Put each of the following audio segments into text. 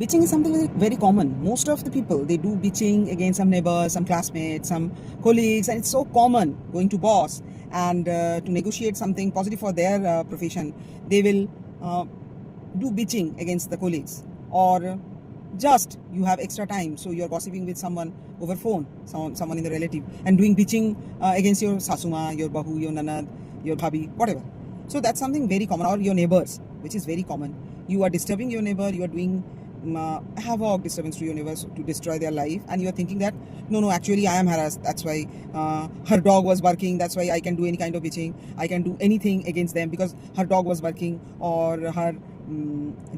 Bitching is something very common. Most of the people, they do bitching against some neighbors, some classmates, some colleagues, and it's so common going to boss and to negotiate something positive for their profession. They will do bitching against the colleagues, or just you have extra time, so you're gossiping with someone over phone, someone in the relative, and doing bitching against your sasuma, your bahu, your nanad, your bhabi, whatever. So that's something very common, or your neighbors, which is very common. You are disturbing your neighbor, you are doing havoc, disturbance to your neighbors to destroy their life, and you are thinking that no, actually I am harassed, that's why her dog was barking, that's why I can do any kind of bitching, I can do anything against them because her dog was barking, or her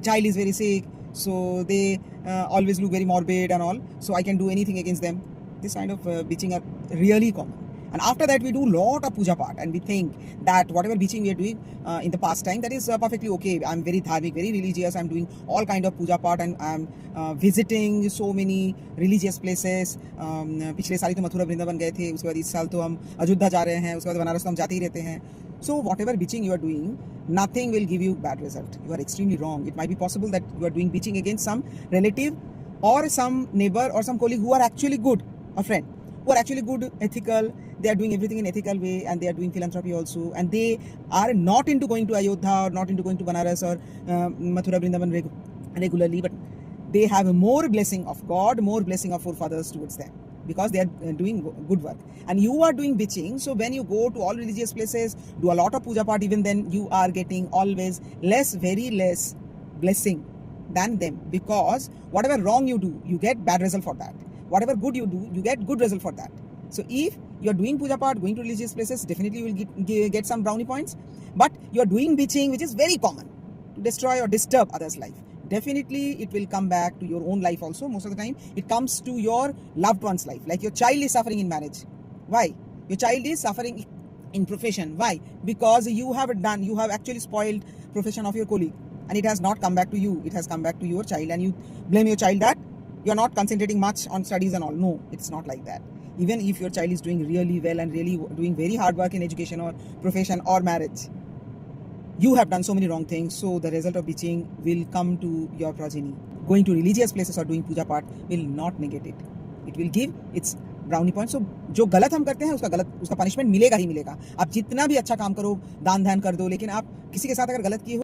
child is very sick, so they always look very morbid and all, so I can do anything against them. This kind of bitching are really common. And after that, we do lot of puja part, and we think that whatever bitching we are doing in the past time, that is perfectly okay. I'm very dharmic, very religious. I'm doing all kind of puja part, and I'm visiting so many religious places. पिछले साल तो मथुरा वृंदावन गए थे, उसके बाद इस साल तो हम अयोध्या जा रहे हैं, उसके बाद बनारस तो हम जाते ही रहते हैं. So whatever bitching you are doing, nothing will give you bad result. You are extremely wrong. It might be possible that you are doing bitching against some relative or some neighbor or some colleague who are actually good, a friend, who are actually good, ethical. They are doing everything in ethical way, and they are doing philanthropy also, and they are not into going to Ayodhya or not into going to Banaras or Mathura Vrindavan regularly, but they have more blessing of God, more blessing of forefathers towards them, because they are doing good work. And you are doing bitching, so when you go to all religious places, do a lot of puja part, even then you are getting always very less blessing than them, because whatever wrong you do, you get bad result for that. Whatever good you do, you get good result for that. So if you are doing puja part, going to religious places, definitely you will get some brownie points. But you are doing bitching, which is very common, to destroy or disturb others' life, definitely it will come back to your own life also. Most of the time it comes to your loved one's life. Like your child is suffering in marriage. Why? Your child is suffering in profession. Why? Because you have actually spoiled profession of your colleague, and it has not come back to you, it has come back to your child, and you blame your child that you are not concentrating much on studies and all. No, it's not like that. Even if your child is doing really well and really doing very hard work in education or profession or marriage, you have done so many wrong things, so the result of bitching will come to your progeny. Going to religious places or doing puja part will not negate it. It will give its brownie point. So जो गलत हम करते हैं उसका punishment मिलेगा ही मिलेगा. आप जितना भी अच्छा काम करो, दान ध्यान कर दो, लेकिन आप किसी के साथ अगर गलत किए हो